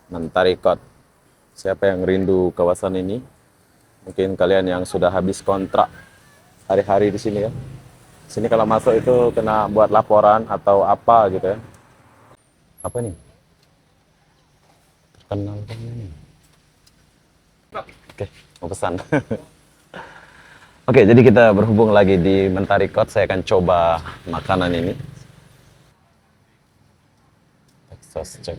Mentari Kot. Siapa yang rindu kawasan ini? Mungkin kalian yang sudah habis kontrak hari-hari di sini ya. Sini kalau masuk itu kena buat laporan atau apa gitu ya. Apa nih? Terkenal kan ini. Oke, mau pesan. Oke, jadi kita berhubung lagi di Mentari Kot. Saya akan coba makanan ini. Texas check.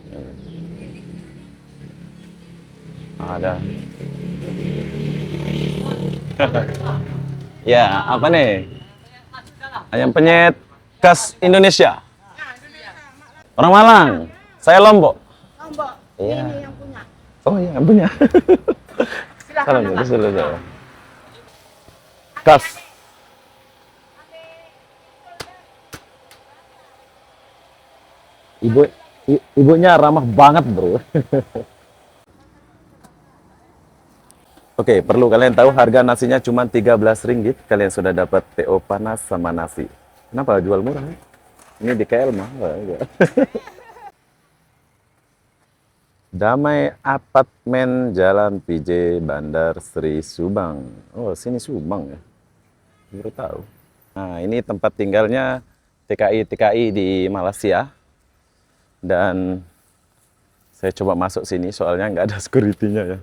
Ada. Ya, apa nih? Ayam penyet khas Indonesia. Orang Malang. Saya Lombok. Lombok, Iya. ini yang punya. Oh iya, yang punya. Silakan Salam Mbak. dulu. Khas. Ibu ibunya ramah banget, Bro. Oke, perlu kalian tahu harga nasinya cuma 13 ringgit. Kalian sudah dapat TO panas sama nasi. Kenapa jual murah? Ya? Ini di KL mahal. Ya. Damai Apartemen Jalan PJ Bandar Sri Subang. Oh, sini Subang ya. Baru tahu. Nah, ini tempat tinggalnya TKI di Malaysia. Dan saya coba masuk sini soalnya nggak ada security-nya ya.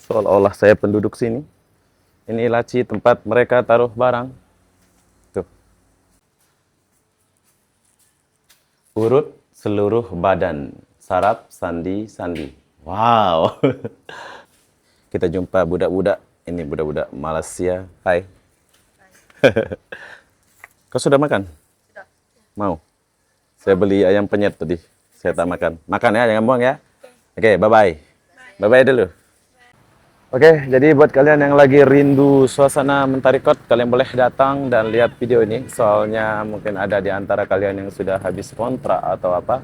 Seolah-olah saya penduduk sini. Ini laci tempat mereka taruh barang. Tuh. Urut seluruh badan. Sarap, sandi. Wow. Kita jumpa budak-budak. Ini budak-budak Malaysia. Hai. Kau sudah makan? Sudah. Mau? Saya beli ayam penyet tadi. Saya tak makan. Makan ya, jangan buang ya. Oke, bye-bye. Bye-bye dulu. Oke, jadi buat kalian yang lagi rindu suasana Mentari Kot, kalian boleh datang dan lihat video ini. Soalnya mungkin ada di antara kalian yang sudah habis kontrak atau apa.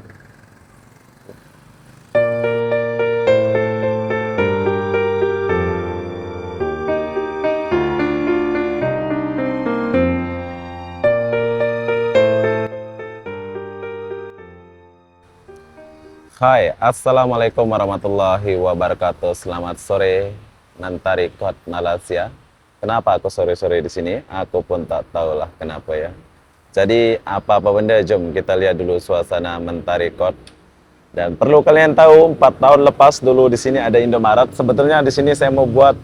Hai, Assalamualaikum warahmatullahi wabarakatuh. Selamat sore, Mentari Kot Malaysia. Kenapa aku sore-sore di sini? Aku pun tak tahulah kenapa ya. Jadi apa-apa benda, jom kita lihat dulu suasana Mentari Kot. Dan perlu kalian tahu, 4 tahun lepas dulu di sini ada Indomaret. Sebetulnya di sini saya mau buat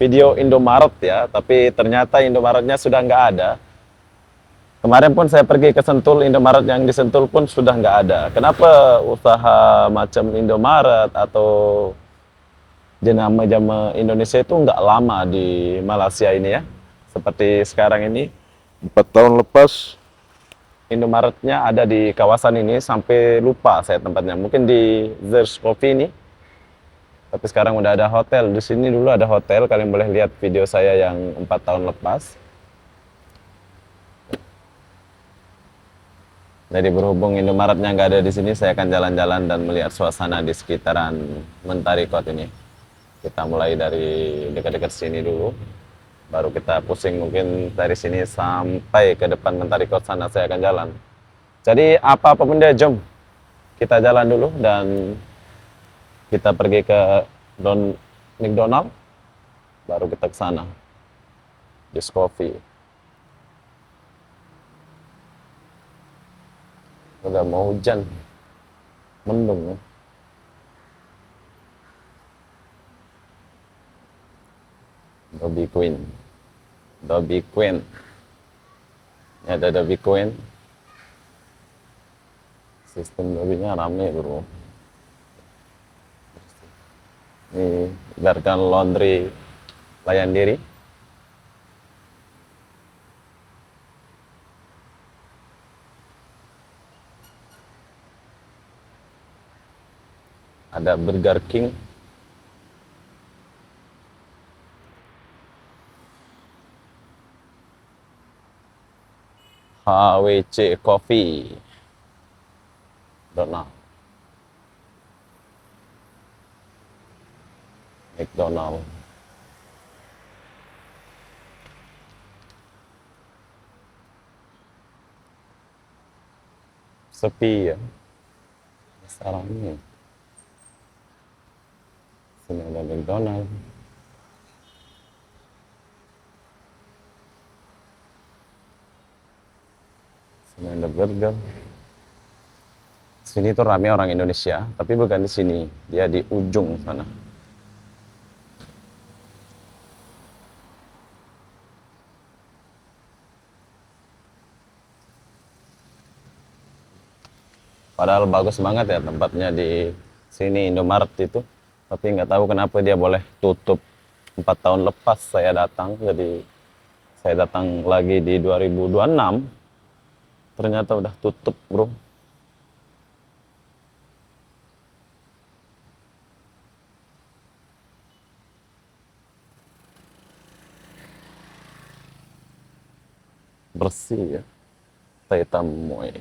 video Indomaret ya, tapi ternyata Indomaretnya sudah nggak ada. Kemarin pun saya pergi ke Sentul, Indomaret yang di Sentul pun sudah nggak ada. Kenapa usaha macam Indomaret atau jenama-jama Indonesia itu nggak lama di Malaysia ini ya? Seperti sekarang ini, 4 tahun lepas Indomaretnya ada di kawasan ini sampai lupa saya tempatnya. Mungkin di Zeus Coffee ini. Tapi sekarang udah ada hotel. Di sini dulu ada hotel. Kalian boleh lihat video saya yang 4 tahun lepas. Jadi berhubung Indomaretnya nggak ada di sini, saya akan jalan-jalan dan melihat suasana di sekitaran Mentari Kot ini. Kita mulai dari dekat-dekat sini dulu. Baru kita pusing mungkin dari sini sampai ke depan Mentari Kot sana saya akan jalan. Jadi apa-apa benda, jom kita jalan dulu dan kita pergi ke McDonald, baru kita ke sana. Just Coffee. Udah mau hujan, mendung ya. Dobby Queen. Ini ada Dobby Queen. Sistem Dobby-nya rame bro. Ini ibaratkan laundry layan diri. Ada Burger King. HWC Coffee. Donald. McDonald. Sepi ya. Sekarang ini. McDonald. Sini ada burger. Sini tuh rame orang Indonesia, tapi bukan di sini, dia di ujung sana. Padahal bagus banget ya tempatnya di sini Indomaret itu. Tapi nggak tahu kenapa dia boleh tutup 4 tahun lepas saya datang. Jadi saya datang lagi di 2026. Ternyata udah tutup, bro. Bersih ya. Taitamoy.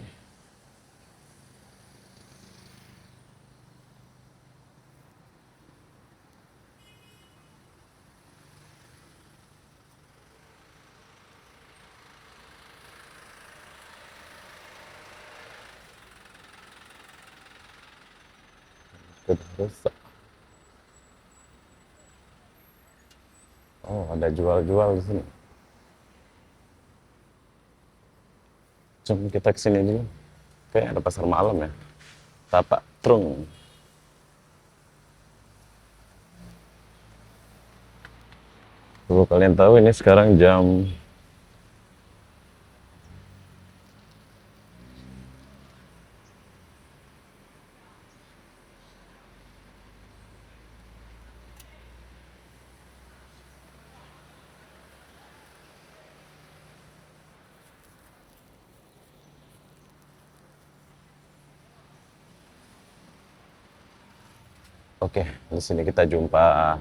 Sudah rusak. Oh, ada jual-jual di sini. Jom kita ke sini dulu. Kayak ada pasar malam ya. Tapak Trung. Kalau kalian tahu ini sekarang jam Oke, di sini kita jumpa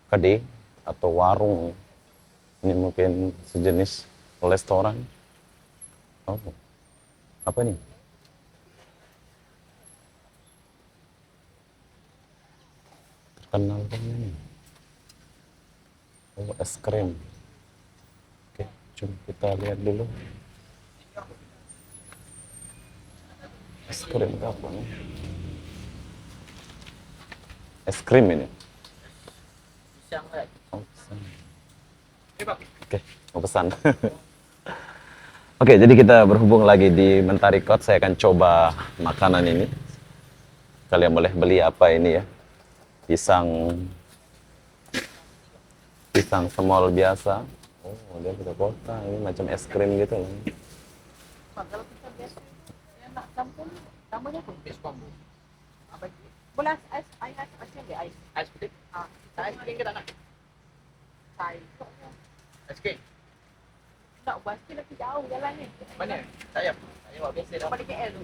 kedai atau warung. Ini mungkin sejenis restoran. Oh, apa nih? Terkenal kan ini. Oh, es krim. Oke, coba kita lihat dulu. Es krim apa nih? Es krim ini. Oh, pesan. Oke, mau pesan. Oke, jadi kita berhubung lagi di Mentari Kot. Saya akan coba makanan ini. Kalian boleh beli apa ini ya? Pisang semol biasa. Oh, dia udah kota. Ini macam es krim gitu loh. Kalau kita biasa yang nak campur, tambahnya pun es combo. Apa itu? Boleh ais aja deh ais. Ais putih. Ah, ais kering kita nak. Saya. Es kering. Tak pasti lagi jauh jalan ni. Mana? Saya buat biasa dah. Pada KL tu.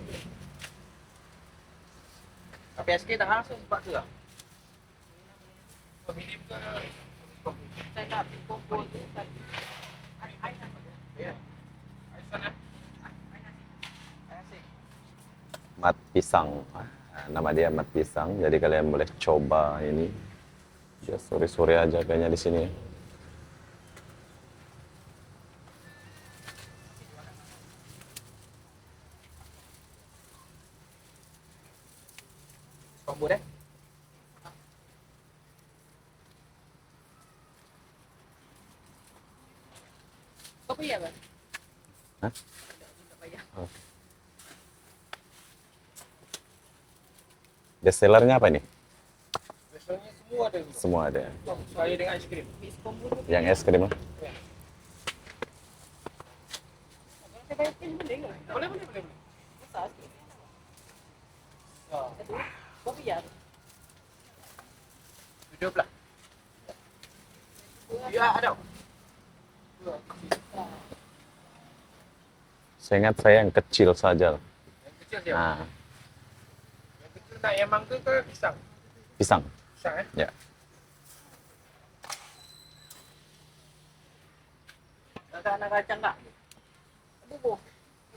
Tapi es kering dah langsung sebab tu lah. Pemilik ke saya nak combo tu tadi. Ais apa tu? Ya. Ais sana. Mat pisang. Nama dia mat pisang. Jadi kalian boleh coba ini. Ya sore-sore aja kayaknya di sini. Combo deh. Kau bayar kan? Hah? Tak bayar. Oh. Best sellernya apa nih? Biasanya semua ada. Semua ada. Saya dengan ais krim. Bis combo tu. Yang es krim lah. Saya bayar pin boleh ke? Boleh. Besar sikit. Satu. Kau bayar. 12. Ya, ada. Saya ingat saya yang kecil saja. Yang kecil siapa? Nah, Yang kecil nak yang mangga ke pisang? pisang. Pisang Ya. Nak kacang tak? Bubur.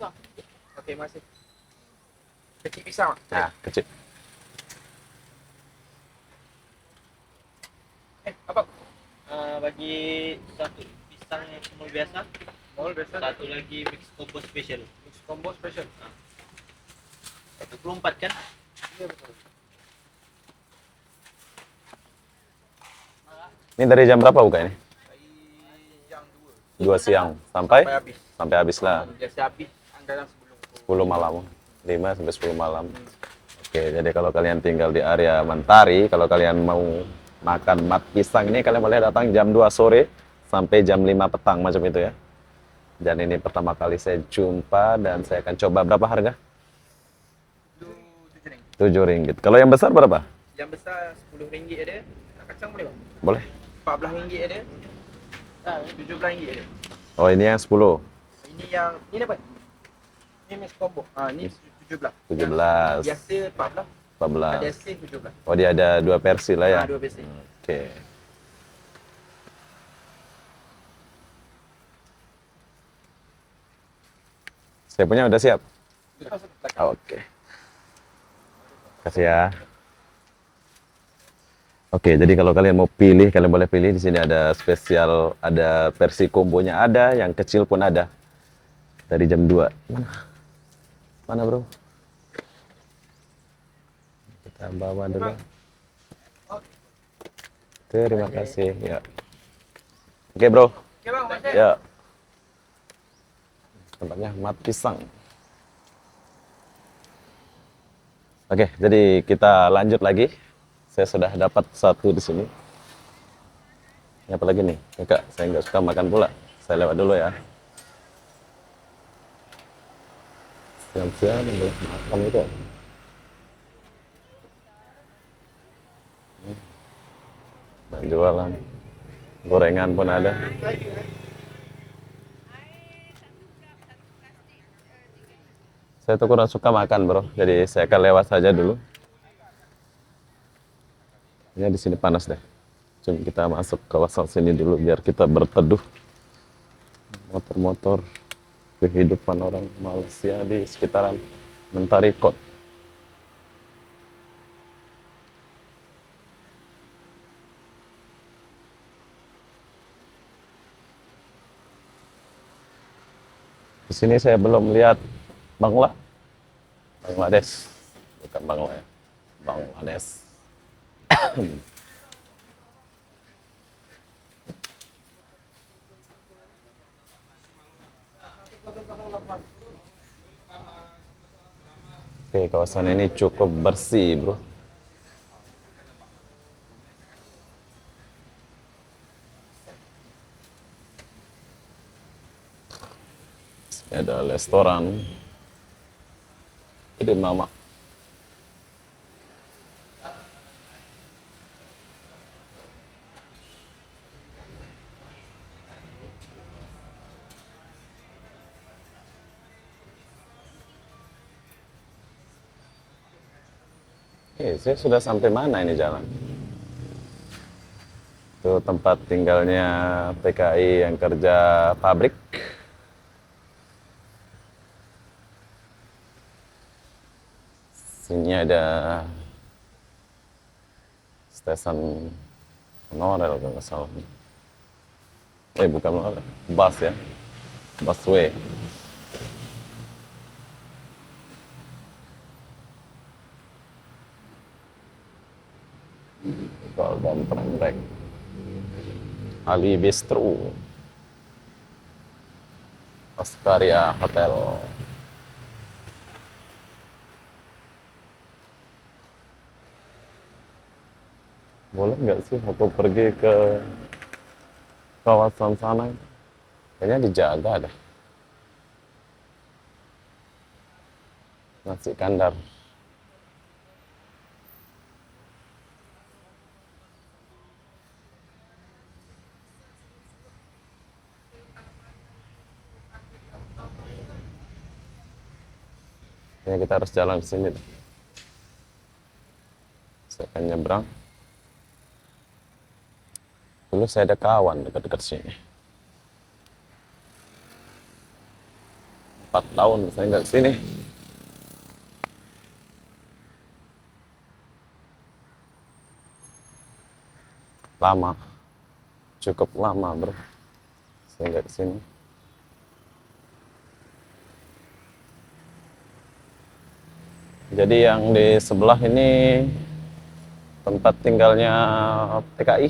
Enggak. Okey, masih. Kecil pisang. Nah, kecil. Apa? Bagi satu pisang semua biasa, Mall biasa. satu lagi mix combo special. Mix combo special. 24 kan? Ya betul. Ini dari jam berapa buka ini? Dari jam 2 siang sampai habis. sampai habis lah. Biasa habis anggaran sebelum 10 malam. 5 sampai 10 malam. Oke, jadi kalau kalian tinggal di area Mentari, kalau kalian mau makan mat pisang ini kalian boleh datang jam 2 sore sampai jam 5 petang macam itu ya. Dan ini pertama kali saya jumpa dan saya akan coba. Berapa harga? Dulu 7 ringgit. 7 ringgit. Kalau yang besar berapa? Yang besar 10 ringgit ada. Nak kacang boleh bang? Boleh. 14 ringgit ada. 17 ringgit ada. Oh, ini yang 10. Ini yang ni dapat. Ni mix combo. Ni 17. 17. Biasa 14. 14. Ada sale 17. Oh, dia ada 2 versi lah ya. Dua versi. Oke. Saya punya udah siap. Oke. Kasih ya. Oke, jadi kalau kalian mau pilih, kalian boleh pilih. Di sini ada spesial, ada versi kombonya ada, yang kecil pun ada. Dari jam 2. Mana? Mana, bro? Kita bawa dulu. Terima kasih. Ya. Oke, bro. Oke bang, masih. Ya. Tempatnya mat pisang. Oke, jadi kita lanjut lagi. Saya sudah dapat satu di sini. Ini apa lagi nih? Kak, saya nggak suka makan pula. Saya lewat dulu ya. Siang-siang boleh makan itu. Dan jualan. Gorengan pun ada. Saya tuh kurang suka makan, bro. Jadi saya akan lewat saja dulu. Ya di sini panas deh. Cuma kita masuk kawasan sini dulu biar kita berteduh. Motor-motor kehidupan orang Malaysia di sekitaran Mentari Kot. Di sini saya belum lihat Bangladesh, bukan Bangla ya, Bangladesh. Oke, kawasan ini cukup bersih, bro. Ada restoran. Ini mama. Saya sudah sampai mana ini jalan? Itu tempat tinggalnya PKI yang kerja pabrik. Sini ada stasiun monorail kalau nggak salah. Bukan monorail, bus ya, busway. Golden Trek, Ali Bistro, Oscaria Hotel. Boleh nggak sih aku pergi ke kawasan sana? Kayaknya dijaga deh. Nasi kandar. Kayaknya kita harus jalan ke sini. Saya akan nyebrang. Dulu saya ada kawan dekat-dekat sini. 4 tahun saya nggak kesini. Lama. Cukup lama, bro. Saya nggak kesini. Jadi yang di sebelah ini tempat tinggalnya PKI.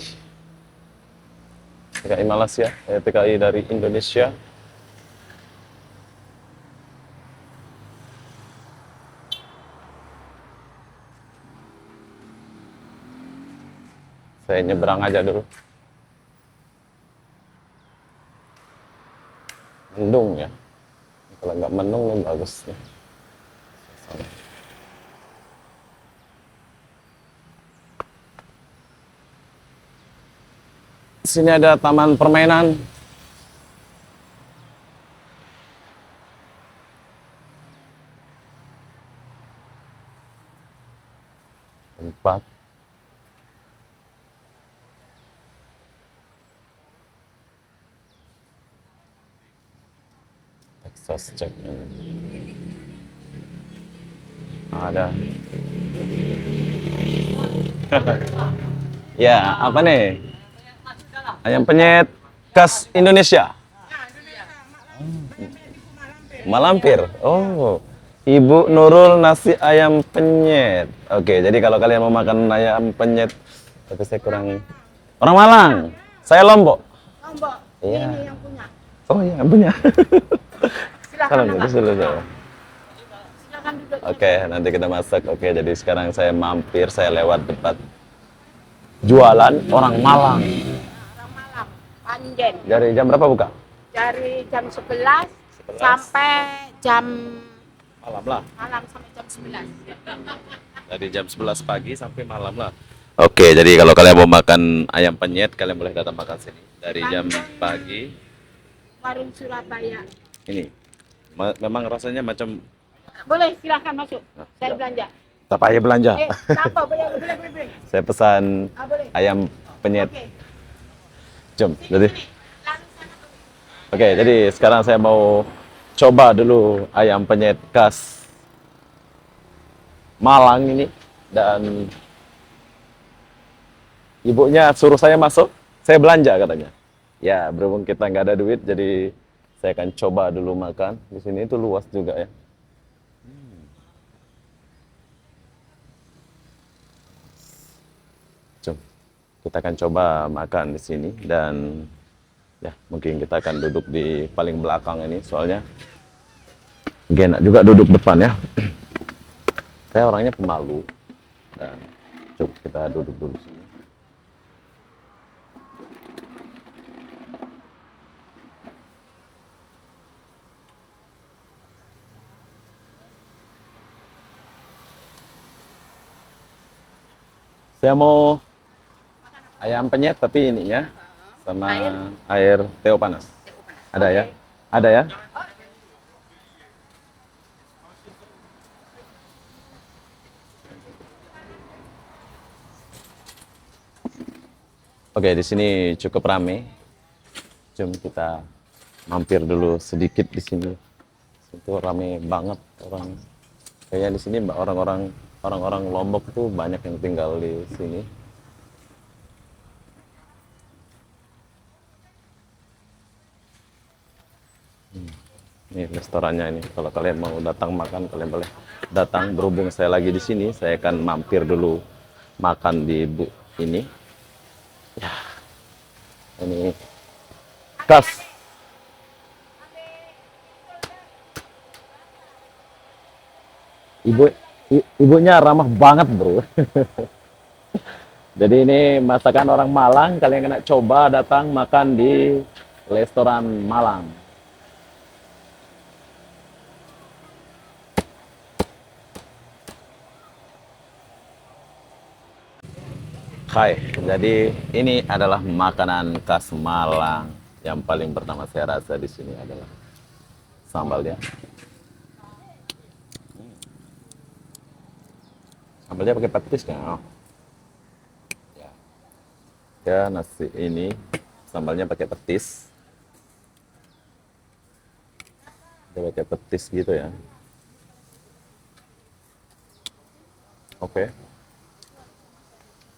TKI Malaysia, TKI dari Indonesia. Saya nyebrang aja dulu. Mendung ya. Kalau nggak mendung nih bagus nih. Sini ada taman permainan. Tempat Texas check ada. Ya, apa nih? Ayam penyet khas Indonesia. Malampir. Oh, Ibu Nurul nasi ayam penyet. Oke, jadi kalau kalian mau makan ayam penyet, tapi saya kurang. Orang Malang. Saya Lombok. Lombok. Iya. Ini yang punya. Oh iya, yang punya. Silakan. Kalau Abang. gitu dulu saya. Silakan duduk. Oke, nanti kita masak. Oke, jadi sekarang saya mampir, saya lewat tempat jualan orang Malang. Orang Malang. Panjen. Dari jam berapa buka? Dari jam 11 sampai jam Malam lah. malam sampai jam 11. Dari jam 11 pagi sampai malam lah. Oke, jadi kalau kalian mau makan ayam penyet, kalian boleh datang makan sini. Dari jam pagi. Warung Surabaya. Ini, memang rasanya macam. Boleh silakan masuk. Nah, Saya ya. belanja. Tak payah belanja. Apa? Boleh. Saya pesan Boleh. ayam penyet. Oke. Jom, jadi. Lalu sana. Oke, jadi sekarang saya mau coba dulu ayam penyet khas Malang ini. Dan ibunya suruh saya masuk, saya belanja katanya. Ya, berhubung kita nggak ada duit, jadi saya akan coba dulu makan. Di sini itu luas juga ya. Jom, kita akan coba makan di sini dan ya mungkin kita akan duduk di paling belakang ini soalnya gak enak juga duduk depan ya. Saya orangnya pemalu dan coba kita duduk dulu sini. Saya mau ayam penyet tapi ininya sama air teh panas. Ada ya? Ada ya? Oke, di sini cukup rame. Jom kita mampir dulu sedikit di sini. Itu rame banget orang. Kayaknya di sini orang-orang Lombok tuh banyak yang tinggal di sini. Ini restorannya ini. Kalau kalian mau datang makan, kalian boleh datang. Berhubung saya lagi di sini, saya akan mampir dulu makan di Bu ini. Ya, ini khas. Ibunya ramah banget, bro. Jadi ini masakan orang Malang. Kalian kena coba datang makan di restoran Malang. Hai, jadi ini adalah makanan khas Malang. Yang paling pertama saya rasa di sini adalah sambalnya. Sambalnya pakai petis kan? Ya. Ya, nasi ini sambalnya pakai petis. Dia pakai petis gitu ya. Oke.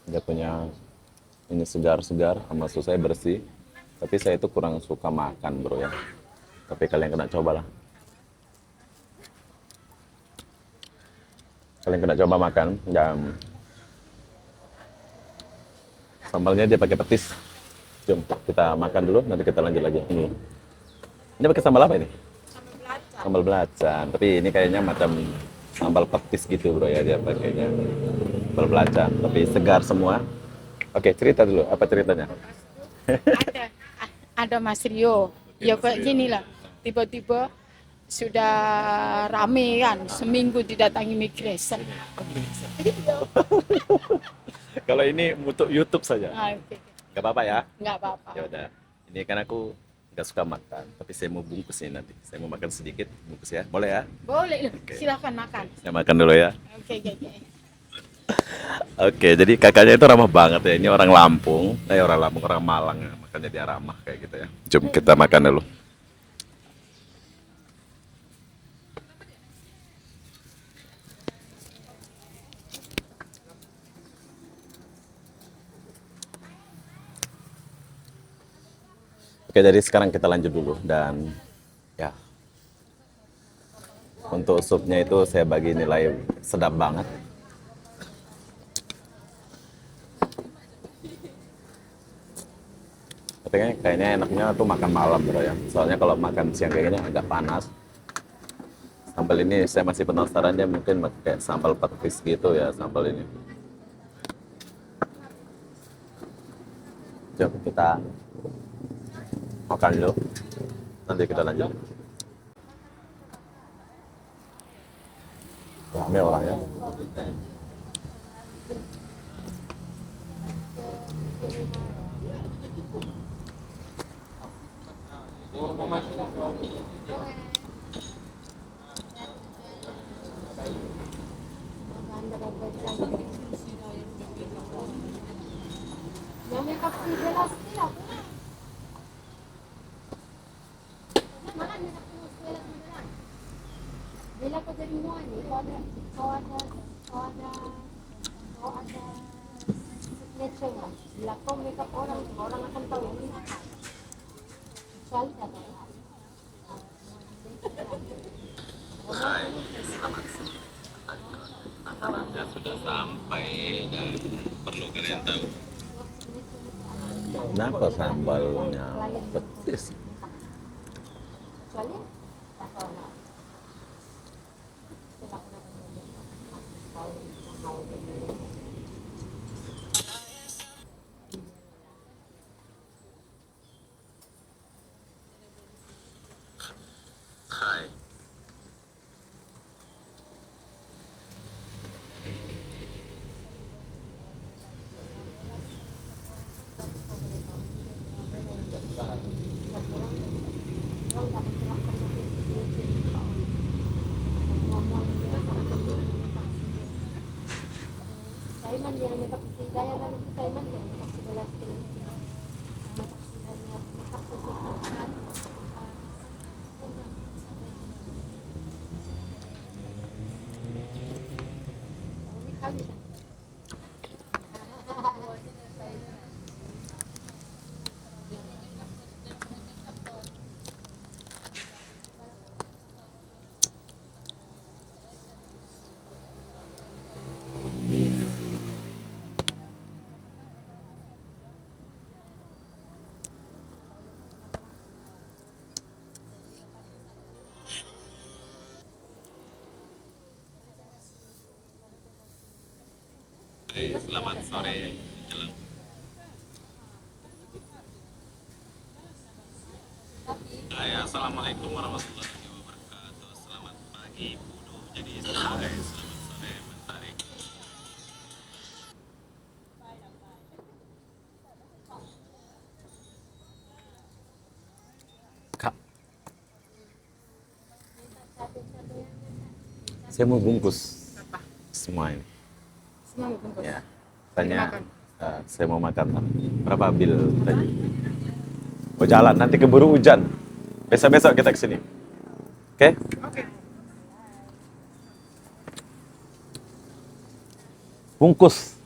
Dia punya ini segar-segar, maksud saya bersih. Tapi saya itu kurang suka makan, bro ya. Tapi kalian kena cobalah. Kalian kena coba makan. Dan sambalnya dia pakai petis. Jom kita makan dulu, nanti kita lanjut lagi. Ini pakai sambal apa ini? Sambal belacan. Sambal belacan. Tapi ini kayaknya macam sambal petis gitu bro ya dia pakainya. Sambal belacan, tapi segar semua. Oke, cerita dulu. Apa ceritanya? Ada ada Mas Rio. Ya kayak gini lah. Tiba-tiba sudah rame kan, seminggu didatangi migration. Kalau ini untuk YouTube saja. Ah, oke. Gak apa-apa ya? Nggak apa-apa. Ya udah. Ini kan aku nggak suka makan, tapi saya mau bungkus ini nanti. Saya mau makan sedikit, bungkus ya. Boleh ya? Boleh, Oke. silakan makan. Saya makan dulu ya. Oke, oke, oke. Oke, jadi kakaknya itu ramah banget ya. Ini orang Lampung, orang Malang ya. Makanya dia ramah kayak gitu ya. Jom kita makan dulu. Oke, jadi sekarang kita lanjut dulu dan ya untuk supnya itu saya bagi nilai sedap banget. Tapi kayaknya enaknya tuh makan malam bro ya. Soalnya kalau makan siang kayak gini agak panas. Sambal ini saya masih penasaran dia mungkin pakai sambal petis gitu ya sambal ini. Coba kita makan dulu. Nanti kita lanjut. Rame orangnya. Bela ko dari mo ini, kau ada signature nggak? Bila kau makeup orang, orang akan tahu ini apa. Kecuali data. Makanannya sudah sampai dan perlu kalian tahu. Kenapa sambalnya petis? Kecuali data orang. Hai. Saiman dia makeup si gaya lalu si Saiman dia makeup si belas kali. Makeup si gaya makeup si kali. Selamat sore. Hai, assalamualaikum warahmatullahi wabarakatuh. Selamat pagi, Budo. Jadi selamat sore, Mentari. Kak, saya mau bungkus semua ini. Semua mau bungkus. Ya, tanya. Makan. Saya mau makan. Berapa bil tadi? Mau jalan, nanti keburu hujan. Besok-besok kita ke sini. Oke? Oke. Bungkus.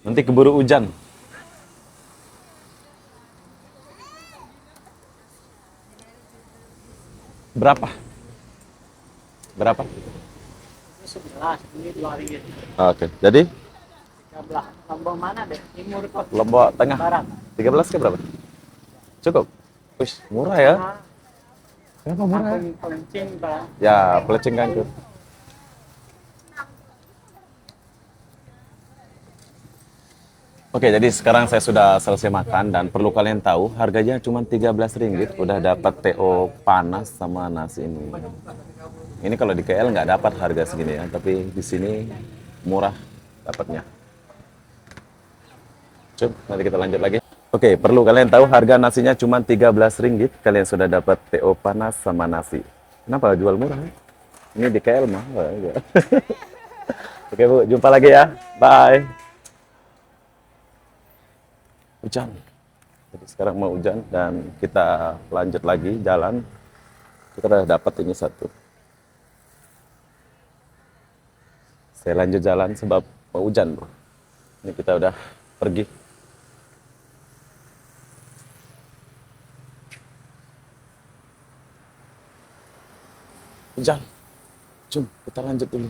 Nanti keburu hujan. Berapa? Berapa? Ini 11, ini 2 ringgit. Oke, jadi 13. Lombok mana deh? Timur kok. Lombok Tengah. Barat. 13 ke berapa? Cukup? Wih, murah ya. Kenapa murah? Pelenceng, Pak. Ya, pelecing kanker. Oke, jadi sekarang saya sudah selesai makan dan perlu kalian tahu harganya cuma 13 ringgit udah dapat TO panas sama nasi ini. Ini kalau di KL nggak dapat harga segini ya, tapi di sini murah dapatnya. Cukup, nanti kita lanjut lagi. Oke, perlu kalian tahu harga nasinya cuma 13 ringgit, kalian sudah dapat TO panas sama nasi. Kenapa jual murah? Ini di KL mah. Oke Bu, jumpa lagi ya. Bye. Hujan. Jadi sekarang mau hujan dan kita lanjut lagi jalan. Kita udah dapat ini satu. Saya lanjut jalan sebab mau hujan, Bro. Ini kita udah pergi. Hujan. Jom, kita lanjut dulu.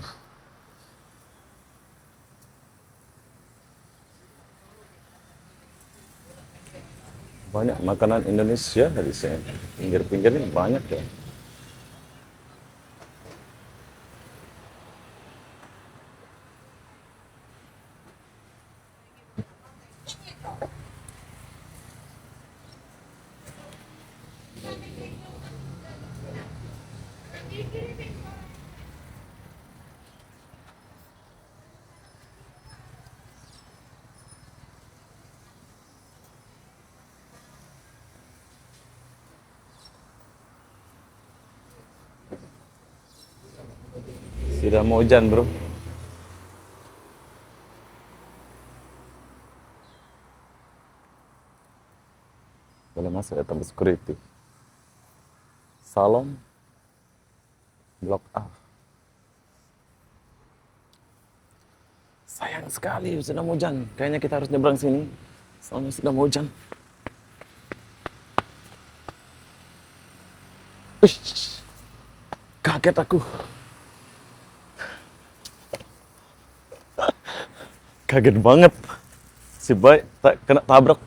Banyak makanan Indonesia di sini. Pinggir-pinggir ini banyak ya. Sudah mau hujan, Bro. Boleh masuk ya tanpa security. Salam. Blok A. Sayang sekali sudah mau hujan. Kayaknya kita harus nyebrang sini. Soalnya sudah mau hujan. Wih, kaget aku. Kaget banget. Si Bay tak kena tabrak.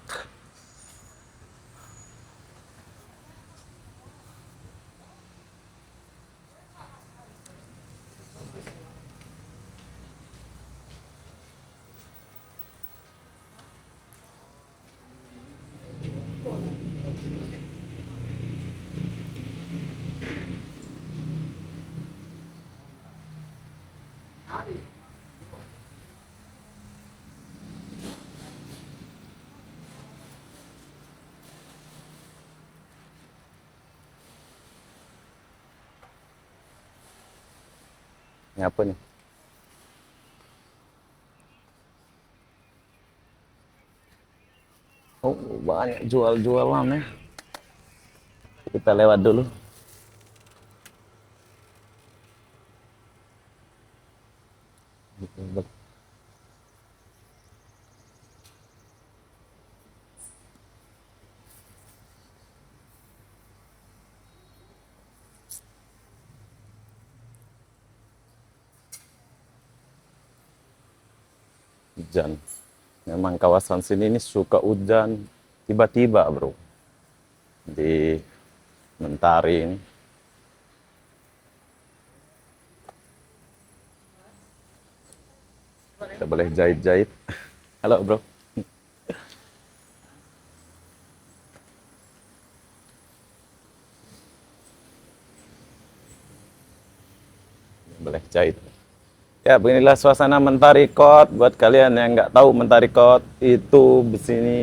Ini apa nih? Oh, banyak jual-jualan ya. Kita lewat dulu. Hujan. Memang kawasan sini ini suka hujan tiba-tiba, Bro. Di Mentari ini. Kita boleh jahit-jahit. Halo, Bro. Boleh jahit. Ya, beginilah suasana Mentari Kot. Buat kalian yang nggak tahu Mentari Kot itu di sini.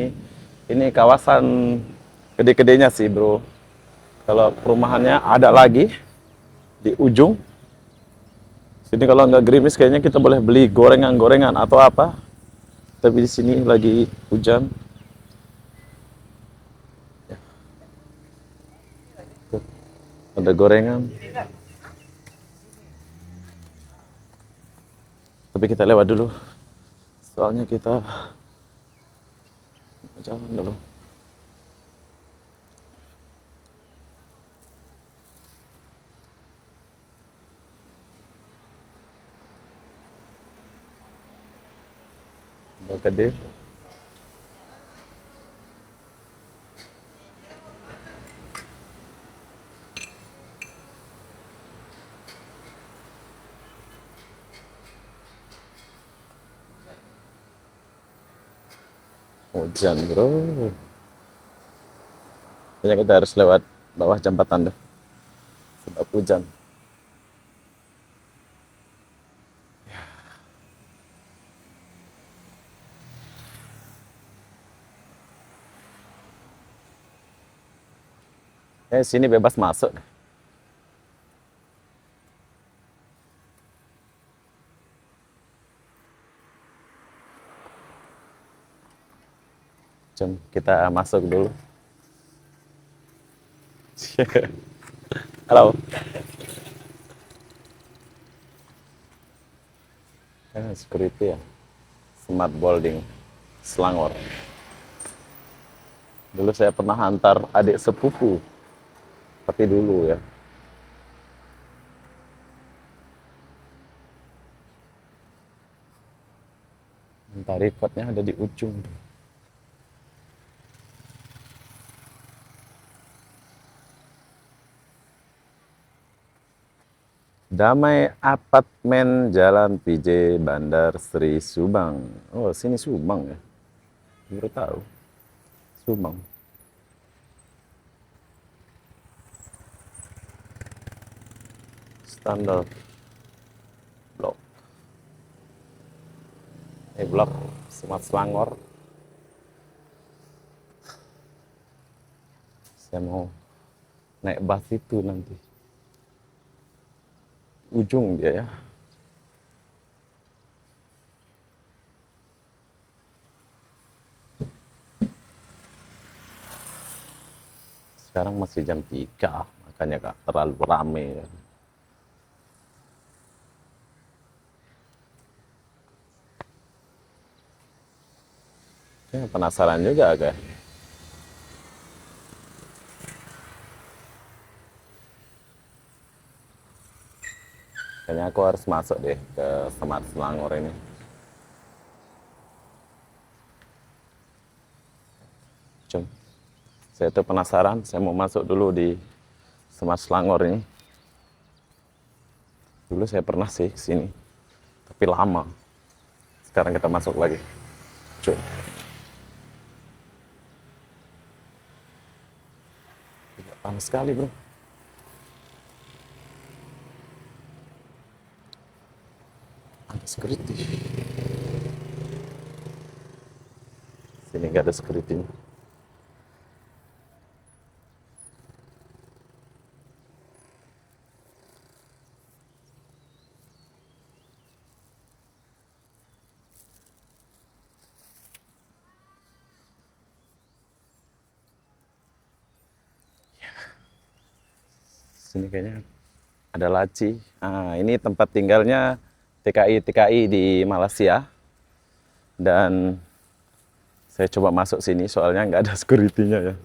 Ini kawasan gede-gedenya sih, Bro. Kalau perumahannya ada lagi di ujung. Sini kalau nggak gerimis kayaknya kita boleh beli gorengan-gorengan atau apa. Tapi di sini lagi hujan. Ya. Tuh, ada gorengan. Tapi kita lewat dulu. Soalnya kita jalan dulu. Gede. hujan bro. Kayaknya kita harus lewat bawah jembatan deh. Sebab hujan. Sini bebas masuk. Jom kita masuk dulu. Halo. Security ya. Smart Boarding Selangor. Dulu saya pernah antar adik sepupu. Tapi dulu ya. Entah recordnya ada di ujung. Damai Apartemen Jalan PJ Bandar Sri Subang. Oh, sini Subang ya. Baru tahu. Subang. Standar blok. Blok Smart Selangor. Saya mau naik bus itu nanti. Ujung dia ya. Sekarang masih jam 3, makanya gak terlalu rame ya. Penasaran juga agak. Kayaknya aku harus masuk deh ke Smart Selangor ini. Jom. Saya tuh penasaran, saya mau masuk dulu di Smart Selangor ini. Dulu saya pernah sih ke sini, tapi lama. Sekarang kita masuk lagi. Jom. Panas sekali bro. Ada security. Sini nggak ada security. Sini kayaknya ada laci. Nah, ini tempat tinggalnya TKI di Malaysia. Dan saya coba masuk sini soalnya nggak ada security-nya ya.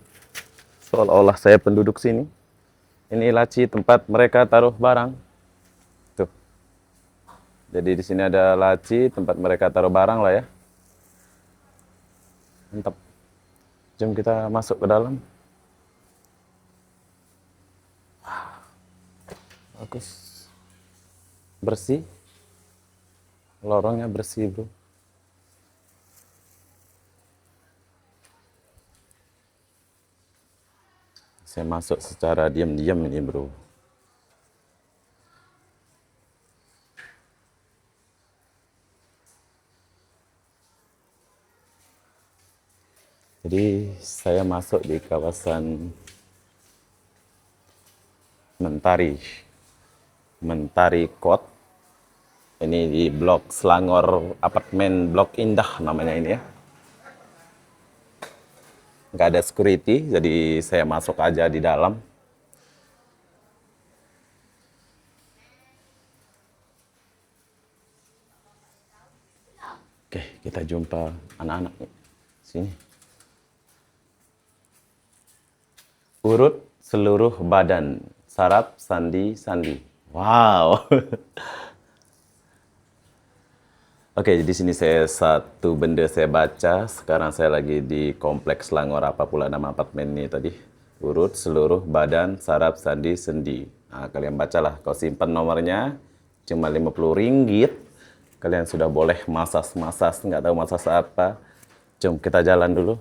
Seolah-olah saya penduduk sini. Ini laci tempat mereka taruh barang. Tuh. Jadi di sini ada laci tempat mereka taruh barang lah ya. Mantap. Jom kita masuk ke dalam. Bagus. Bersih. Lorongnya bersih, bro. Saya masuk secara diam-diam ini, bro. Jadi saya masuk di kawasan Mentari Court. Ini di blok Selangor Apartemen Blok Indah namanya ini ya. Nggak ada security, jadi saya masuk aja di dalam. Oke, kita jumpa anak-anak nih. Sini. Urut seluruh badan, saraf, sandi. Wow. Oke, di sini satu benda saya baca. Sekarang saya lagi di Kompleks Selangor, apa pula nama apartemen ini tadi. Urut seluruh badan, saraf, sandi, sendi. Nah, kalian bacalah. Kau simpan nomornya, cuma Rp50. Kalian sudah boleh masas, nggak tahu masas apa. Jom kita jalan dulu.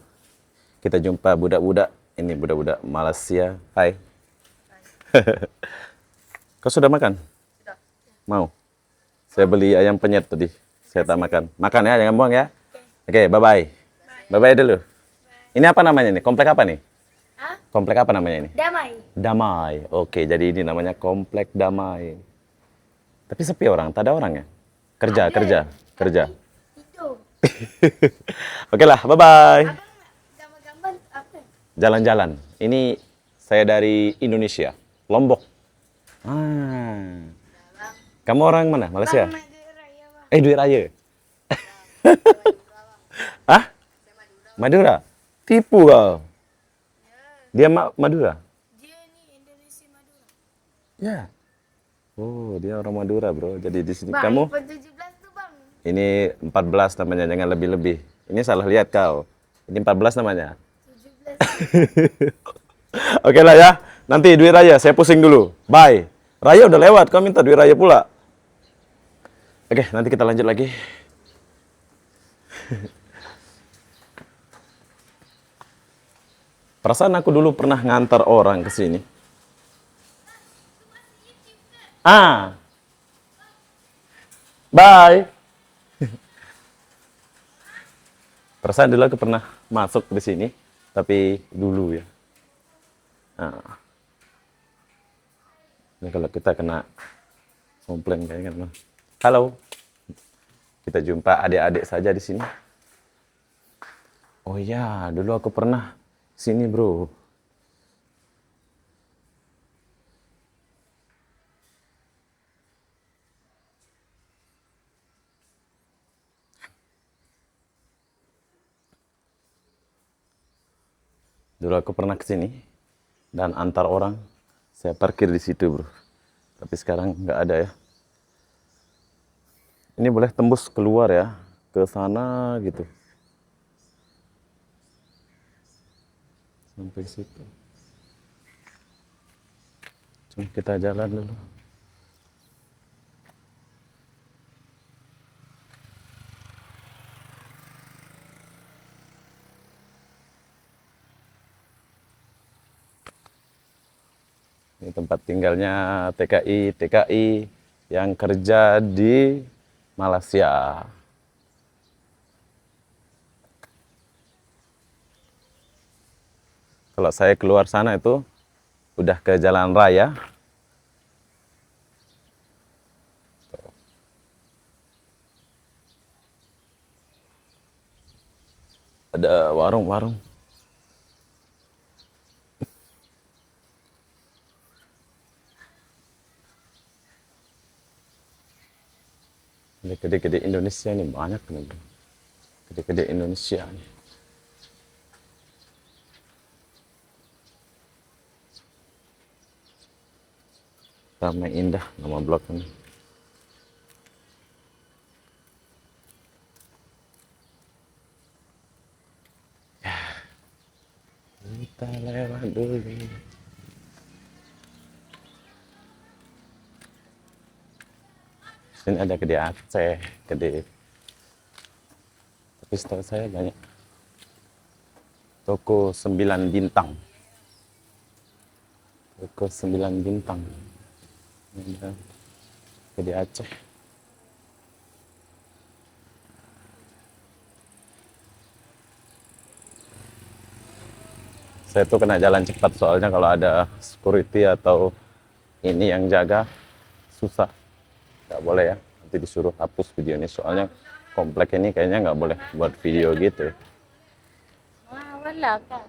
Kita jumpa budak-budak. Ini budak-budak Malaysia. Hai. Kau sudah makan? Sudah. Mau? Saya beli ayam penyet tadi. Saya tak makan. Makan ya, jangan buang ya. Oke, bye-bye. Bye-bye dulu. Ini apa namanya nih? Komplek apa nih? Hah? Komplek apa namanya ini? Damai. Damai. Oke, jadi ini namanya Komplek Damai. Tapi sepi orang, tak ada orang ya? Kerja, Ada. kerja. Itu. Oke lah, bye-bye. Abang gambar-gambar apa? Jalan-jalan. Ini saya dari Indonesia, Lombok. Ah. Kamu orang mana? Malaysia? Bang, Madura ya, Bang. Duit raya. Hah? Madura? Tipu kau. Dia Madura? Dia ni Indonesia Madura. Ya. Oh, dia orang Madura, bro. Jadi di sini Bang, kamu? iPhone 17 tu, Bang. Ini 14 namanya, jangan lebih-lebih. Ini salah lihat kau. Ini 14 namanya. 17. Oke lah ya. Nanti duit raya, saya pusing dulu. Bye. Raya udah lewat, kau minta duit raya pula. Oke, nanti kita lanjut lagi. Perasaan aku dulu pernah ngantar orang ke sini. Bye. Perasaan dulu aku pernah masuk di sini, tapi dulu ya. Nah. Ini kalau kita kena komplain kayaknya kan. Halo. Kita jumpa adik-adik saja di sini. Oh iya, dulu aku pernah sini, bro. Dulu aku pernah ke sini dan antar orang saya parkir di situ, bro. Tapi sekarang nggak ada ya. Ini boleh tembus keluar ya, ke sana gitu. Sampai situ. Cuma kita jalan dulu. Ini tempat tinggalnya TKI yang kerja di Malaysia. Kalau saya keluar sana itu udah ke jalan raya. Ada warung-warung. Ini gede-gede Indonesia nih banyak nih. Gede-gede Indonesia nih. Ramai Indah nama blog ini. Ya, kita lewat dulu. Sini ada Gede Aceh, Gede. Tapi setahu saya banyak toko 9 bintang. Toko 9 bintang. Ada Gede Aceh. Saya tuh kena jalan cepat soalnya kalau ada security atau ini yang jaga susah. Nggak boleh ya, nanti disuruh hapus video ini soalnya komplek ini kayaknya nggak boleh buat video gitu. Wah, wala ka.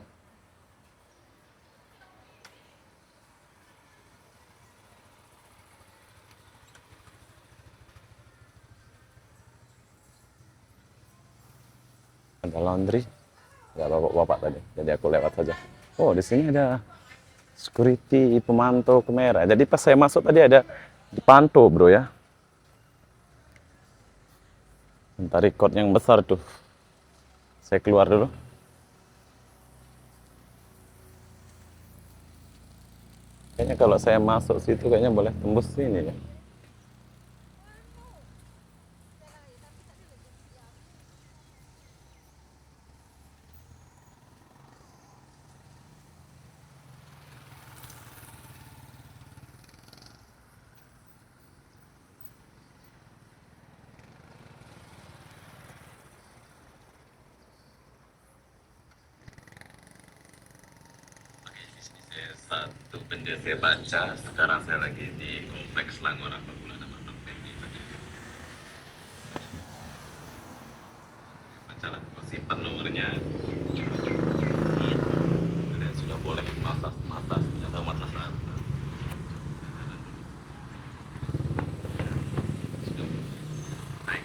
Ada laundry, nggak bapak-bapak tadi, jadi aku lewat saja. Oh, di sini ada security pemantau kamera. Jadi pas saya masuk tadi ada dipantau, bro ya. Entah record yang besar tuh. Saya keluar dulu. Kayaknya kalau saya masuk situ kayaknya boleh tembus sini ya. satu benda saya baca. Sekarang saya lagi di Kompleks Langor Apabila nama tempat ini baca lah, simpan nomornya. Dan sudah boleh matas atau matasan. Sudah naik.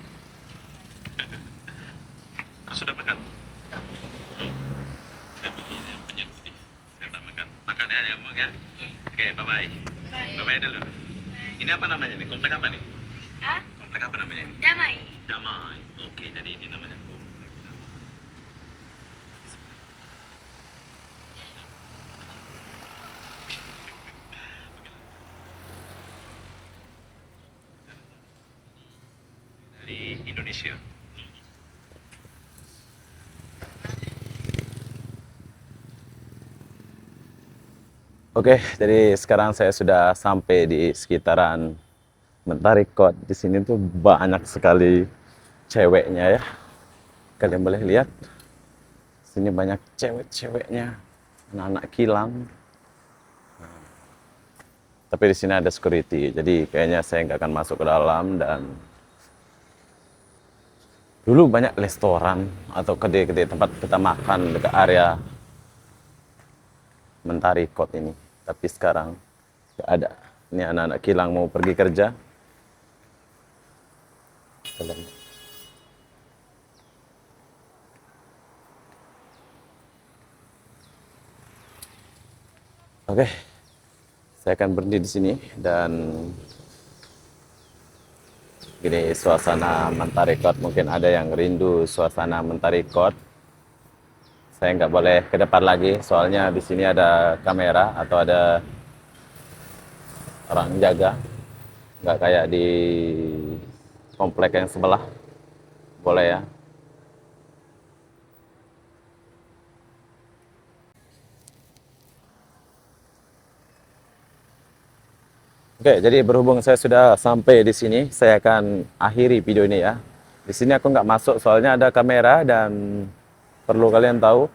Sudah makan? Saya begini yang penyedih. Saya tak makan. Makan ya, ya, ya. Oke, bye-bye. Bye-bye dulu. Ini apa namanya nih? Komplek apa nih? Hah? Komplek apa namanya ini? Damai. Damai. Oke, jadi ini namanya komplek Damai. Dari Indonesia. Oke, jadi sekarang saya sudah sampai di sekitaran Mentari Kot. Di sini tuh banyak sekali ceweknya ya. Kalian boleh lihat. Sini banyak cewek-ceweknya, anak-anak kilang. Tapi di sini ada security, jadi kayaknya saya nggak akan masuk ke dalam. Dan dulu banyak restoran atau kedai-kedai tempat kita makan dekat area Mentari Kot ini. Tapi sekarang nggak ada. Ini anak-anak kilang mau pergi kerja. Oke, saya akan berhenti di sini dan gini suasana Mentari Kot. Mungkin ada yang rindu suasana Mentari Kot. Saya nggak boleh ke depan lagi, soalnya di sini ada kamera atau ada orang jaga. Nggak kayak di komplek yang sebelah. Boleh ya. Oke, jadi berhubung saya sudah sampai di sini, saya akan akhiri video ini ya. Di sini aku nggak masuk soalnya ada kamera dan perlu kalian tahu,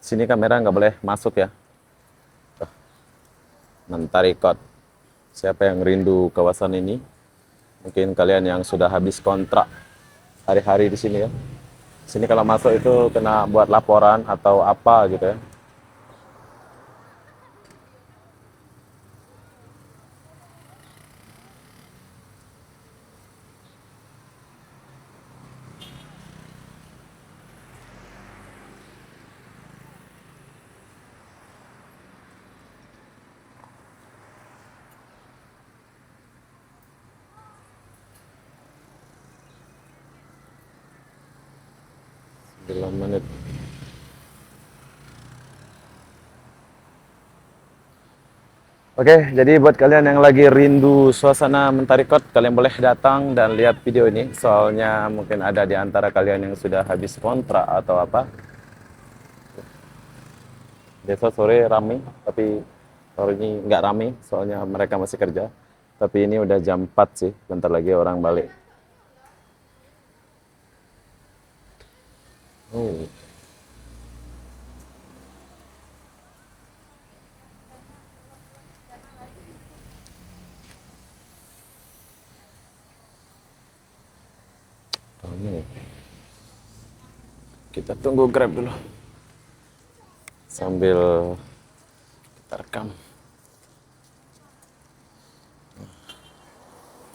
sini kamera nggak boleh masuk ya. Mentari Kot. Siapa yang rindu kawasan ini? Mungkin kalian yang sudah habis kontrak hari-hari di sini ya. Sini kalau masuk itu kena buat laporan atau apa gitu ya. Menit. Oke, jadi buat kalian yang lagi rindu suasana Mentari Kot, kalian boleh datang dan lihat video ini. Soalnya mungkin ada di antara kalian yang sudah habis kontrak atau apa. Biasa sore rame, tapi sore ini nggak rame, soalnya mereka masih kerja. Tapi ini udah jam 4 sih, bentar lagi orang balik. Oh. Ini. Kita tunggu Grab dulu. Sambil kita rekam.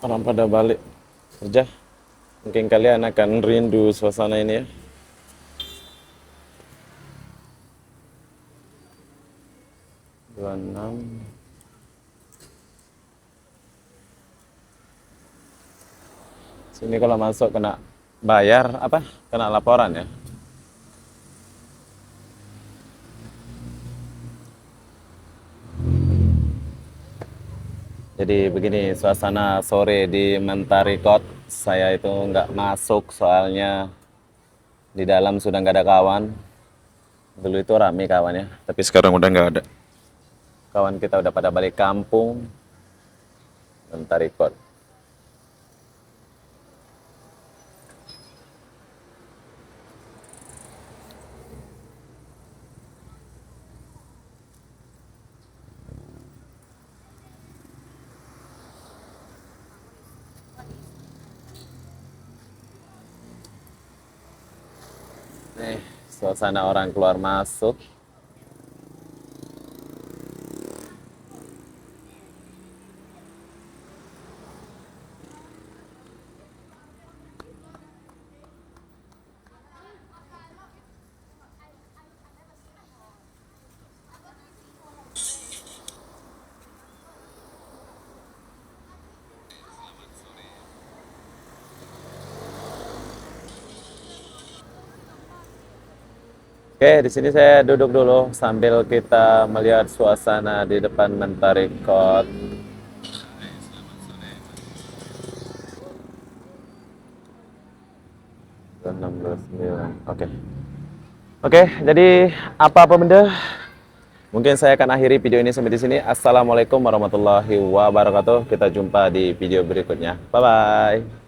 Orang pada balik kerja. Mungkin kalian akan rindu suasana ini ya. Sini kalau masuk kena bayar apa? Kena laporan ya. Jadi begini suasana sore di Mentari Kot. Saya itu nggak masuk soalnya di dalam sudah nggak ada kawan. Dulu itu rame kawannya, tapi sekarang udah nggak ada. Kawan kita udah pada balik kampung. Mentari Kot. Nih, suasana orang keluar masuk. Oke, di sini saya duduk dulu sambil kita melihat suasana di depan Mentari Court. Oke. Oke, jadi apa benda? Mungkin saya akan akhiri video ini sampai di sini. Assalamualaikum warahmatullahi wabarakatuh. Kita jumpa di video berikutnya. Bye bye.